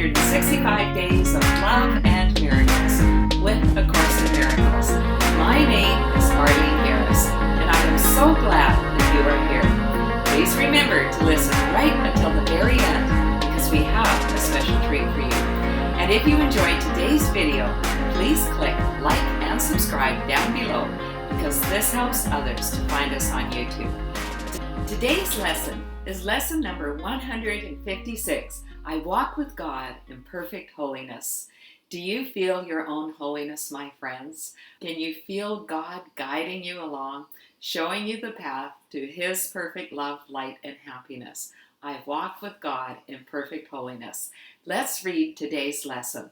365 days of love and miracles with A Course in Miracles. My name is Marlene Harris, and I am so glad that you are here. Please remember to listen right until the very end, because we have a special treat for you. And if you enjoyed today's video, please click like and subscribe down below, because this helps others to find us on YouTube. Today's lesson is lesson number 156. I walk with God in perfect holiness. Do you feel your own holiness, my friends? Can you feel God guiding you along, showing you the path to His perfect love, light, and happiness? I walk with God in perfect holiness. Let's read today's lesson.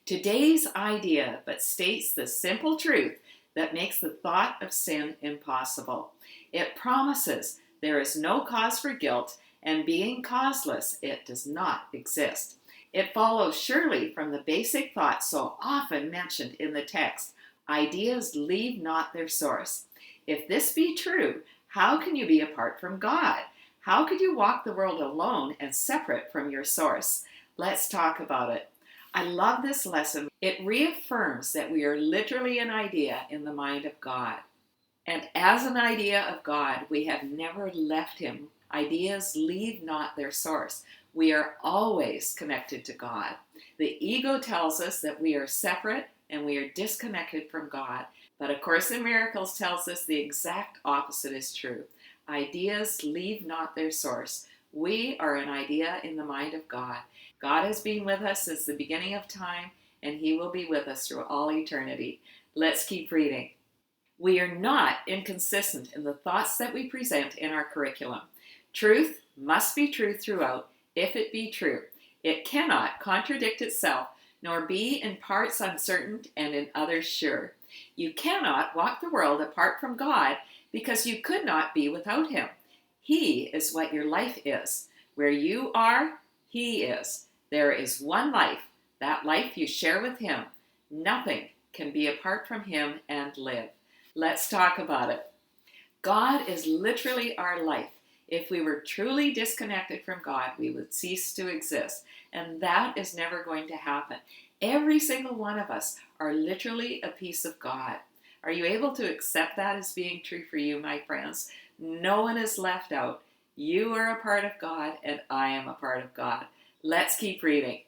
Today's idea but states the simple truth that makes the thought of sin impossible. It promises there is no cause for guilt, and being causeless, it does not exist. It follows surely from the basic thought so often mentioned in the text: ideas leave not their source. If this be true, how can you be apart from God? How could you walk the world alone and separate from your source? Let's talk about it. I love this lesson. It reaffirms that we are literally an idea in the mind of God. And as an idea of God, we have never left Him. Ideas leave not their source. We are always connected to God. The ego tells us that we are separate and we are disconnected from God. But A Course in Miracles tells us the exact opposite is true. Ideas leave not their source. We are an idea in the mind of God. God has been with us since the beginning of time, and He will be with us through all eternity. Let's keep reading. We are not inconsistent in the thoughts that we present in our curriculum. Truth must be true throughout, if it be true. It cannot contradict itself, nor be in parts uncertain and in others sure. You cannot walk the world apart from God, because you could not be without Him. He is what your life is. Where you are, He is. There is one life. That life you share with Him. Nothing can be apart from Him and live. Let's talk about it. God is literally our life. If we were truly disconnected from God, we would cease to exist. And that is never going to happen. Every single one of us are literally a piece of God. Are you able to accept that as being true for you, my friends? No one is left out. You are a part of God, and I am a part of God. Let's keep reading.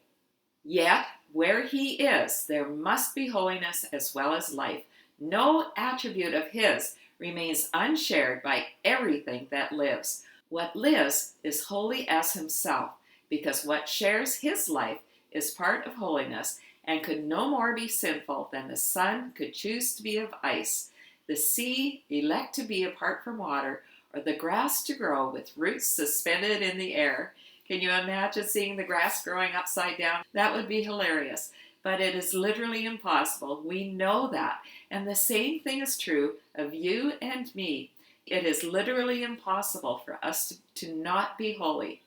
Yet, where He is, there must be holiness as well as life. No attribute of His remains unshared by everything that lives. What lives is holy as Himself, because what shares His life is part of holiness and could no more be sinful than the sun could choose to be of ice, the sea elect to be apart from water, or the grass to grow with roots suspended in the air. Can you imagine seeing the grass growing upside down? That would be hilarious. But it is literally impossible. We know that. And the same thing is true of you and me. It is literally impossible for us to not be holy.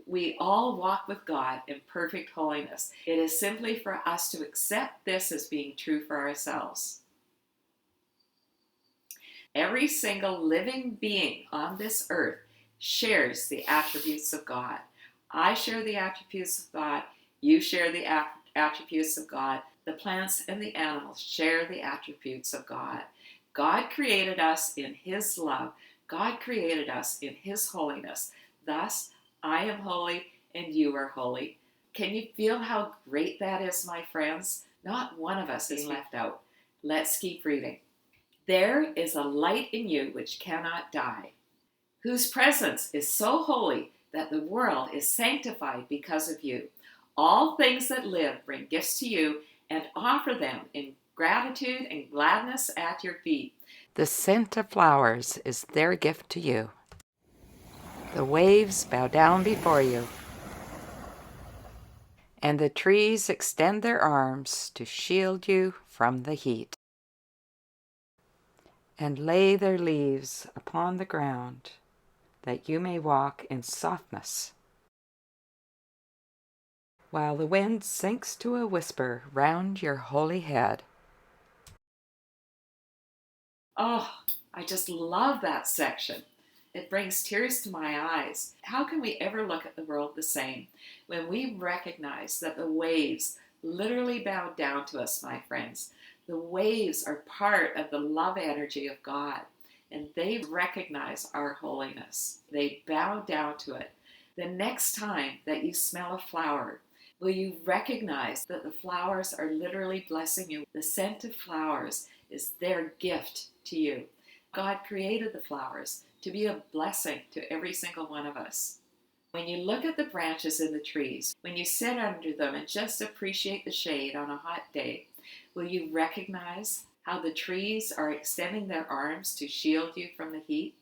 We all walk with God in perfect holiness. It is simply for us to accept this as being true for ourselves. Every single living being on this earth shares the attributes of God. I share the attributes of God. You share the attributes of God. The plants and the animals share the attributes of God. God created us in His love. God created us in His holiness. Thus, I am holy and you are holy. Can you feel how great that is, my friends? Not one of us is left out. Let's keep reading. There is a light in you which cannot die, whose presence is so holy that the world is sanctified because of you. All things that live bring gifts to you and offer them in gratitude and gladness at your feet. The scent of flowers is their gift to you. The waves bow down before you, and the trees extend their arms to shield you from the heat, and lay their leaves upon the ground, that you may walk in softness, while the wind sinks to a whisper round your holy head. Oh, I just love that section. It brings tears to my eyes. How can we ever look at the world the same when we recognize that the waves literally bow down to us, my friends? The waves are part of the love energy of God, and they recognize our holiness. They bow down to it. The next time that you smell a flower, will you recognize that the flowers are literally blessing you? The scent of flowers is their gift to you. God created the flowers to be a blessing to every single one of us. When you look at the branches in the trees, when you sit under them and just appreciate the shade on a hot day, will you recognize how the trees are extending their arms to shield you from the heat?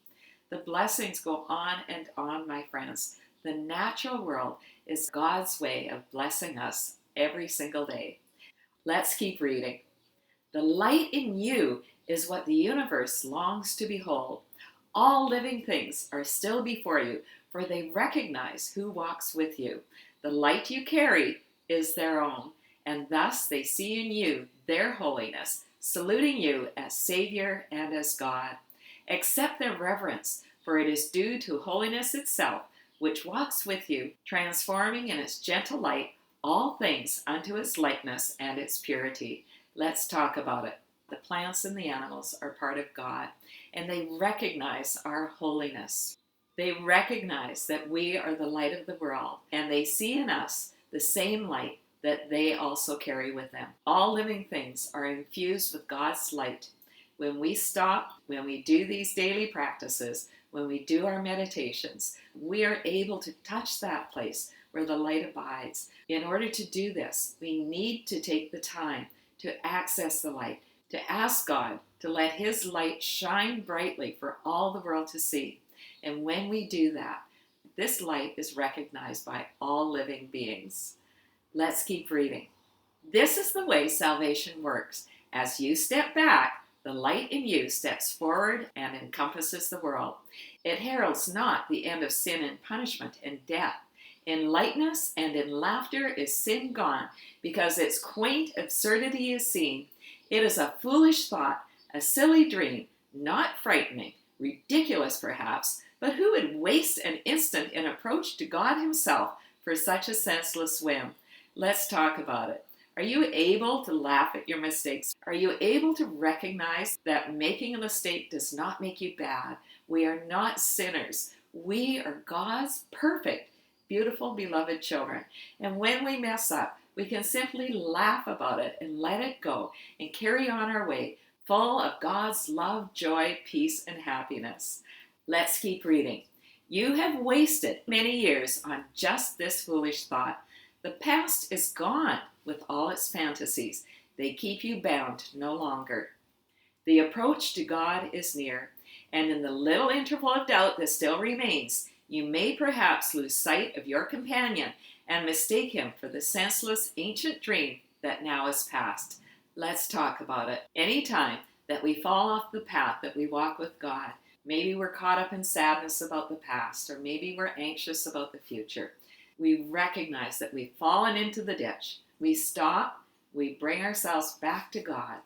The blessings go on and on, my friends. The natural world is God's way of blessing us every single day. Let's keep reading. The light in you is what the universe longs to behold. All living things are still before you, for they recognize who walks with you. The light you carry is their own, and thus they see in you their holiness, saluting you as Savior and as God. Accept their reverence, for it is due to holiness itself, which walks with you, transforming in its gentle light all things unto its likeness and its purity. Let's talk about it. The plants and the animals are part of God, and they recognize our holiness. They recognize that we are the light of the world, and they see in us the same light that they also carry with them. All living things are infused with God's light. When we stop, when we do these daily practices, when we do our meditations, we are able to touch that place where the light abides. In order to do this, we need to take the time to access the light, to ask God to let His light shine brightly for all the world to see. And when we do that, this light is recognized by all living beings. Let's keep reading. This is the way salvation works. As you step back, the light in you steps forward and encompasses the world. It heralds not the end of sin and punishment and death. In lightness and in laughter is sin gone, because its quaint absurdity is seen. It is a foolish thought, a silly dream, not frightening, ridiculous perhaps, but who would waste an instant in approach to God Himself for such a senseless whim? Let's talk about it. Are you able to laugh at your mistakes? Are you able to recognize that making a mistake does not make you bad? We are not sinners. We are God's perfect, beautiful, beloved children. And when we mess up, we can simply laugh about it and let it go and carry on our way, full of God's love, joy, peace, and happiness. Let's keep reading. You have wasted many years on just this foolish thought. The past is gone with all its fantasies. They keep you bound no longer. The approach to God is near, and in the little interval of doubt that still remains, you may perhaps lose sight of your companion and mistake him for the senseless ancient dream that now is past. Let's talk about it. Anytime that we fall off the path that we walk with God, maybe we're caught up in sadness about the past, or maybe we're anxious about the future, we recognize that we've fallen into the ditch. We stop, we bring ourselves back to God,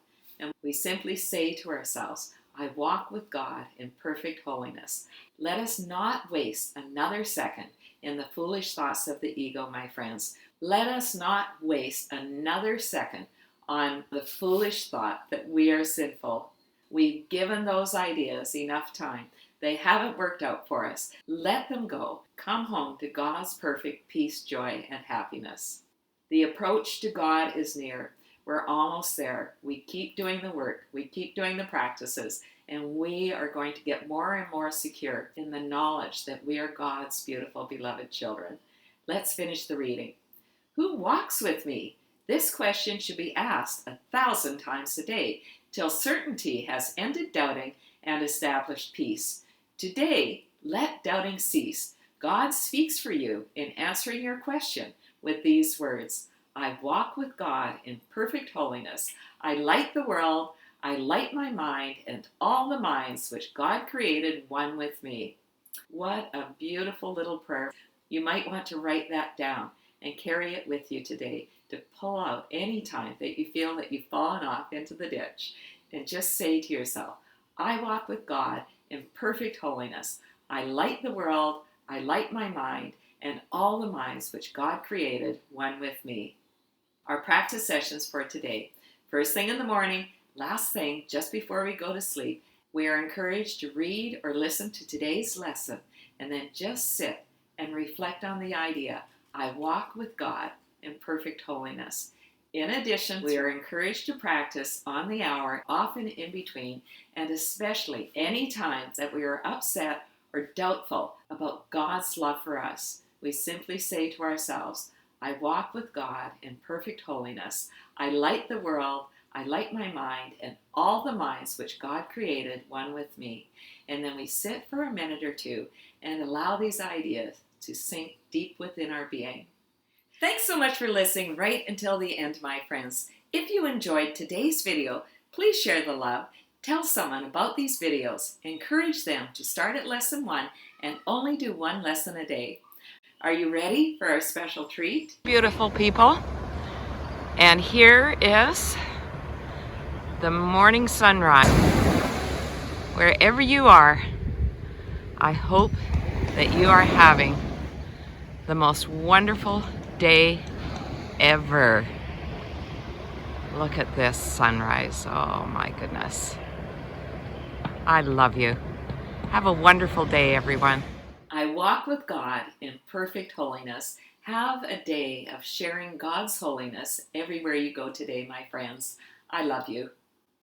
and we simply say to ourselves, I walk with God in perfect holiness. Let us not waste another second in the foolish thoughts of the ego, my friends. Let us not waste another second on the foolish thought that we are sinful. We've given those ideas enough time. They haven't worked out for us. Let them go. Come home to God's perfect peace, joy, and happiness. The approach to God is near. We're almost there. We keep doing the work. We keep doing the practices. And we are going to get more and more secure in the knowledge that we are God's beautiful, beloved children. Let's finish the reading. Who walks with me? This question should be asked 1,000 times a day till certainty has ended doubting and established peace. Today, let doubting cease. God speaks for you in answering your question with these words. I walk with God in perfect holiness. I light the world. I light my mind and all the minds which God created one with me. What a beautiful little prayer. You might want to write that down and carry it with you today to pull out any time that you feel that you've fallen off into the ditch, and just say to yourself, I walk with God in perfect holiness. I light the world, I light my mind, and all the minds which God created, one with me. Our practice sessions for today. First thing in the morning, last thing just before we go to sleep, we are encouraged to read or listen to today's lesson and then just sit and reflect on the idea, I walk with God in perfect holiness. In addition, we are encouraged to practice on the hour, often in between, and especially any times that we are upset or doubtful about God's love for us. We simply say to ourselves, I walk with God in perfect holiness. I light the world, I light my mind, and all the minds which God created, one with me. And then we sit for a minute or two and allow these ideas to sink deep within our being. Thanks so much for listening right until the end, my friends. If you enjoyed today's video, please share the love. Tell someone about these videos. Encourage them to start at lesson 1 and only do 1 lesson a day. Are you ready for our special treat? Beautiful people. And here is the morning sunrise. Wherever you are, I hope that you are having the most wonderful day ever. Look at this sunrise. Oh my goodness. I love you. Have a wonderful day, everyone. I walk with God in perfect holiness. Have a day of sharing God's holiness everywhere you go today, my friends. I love you.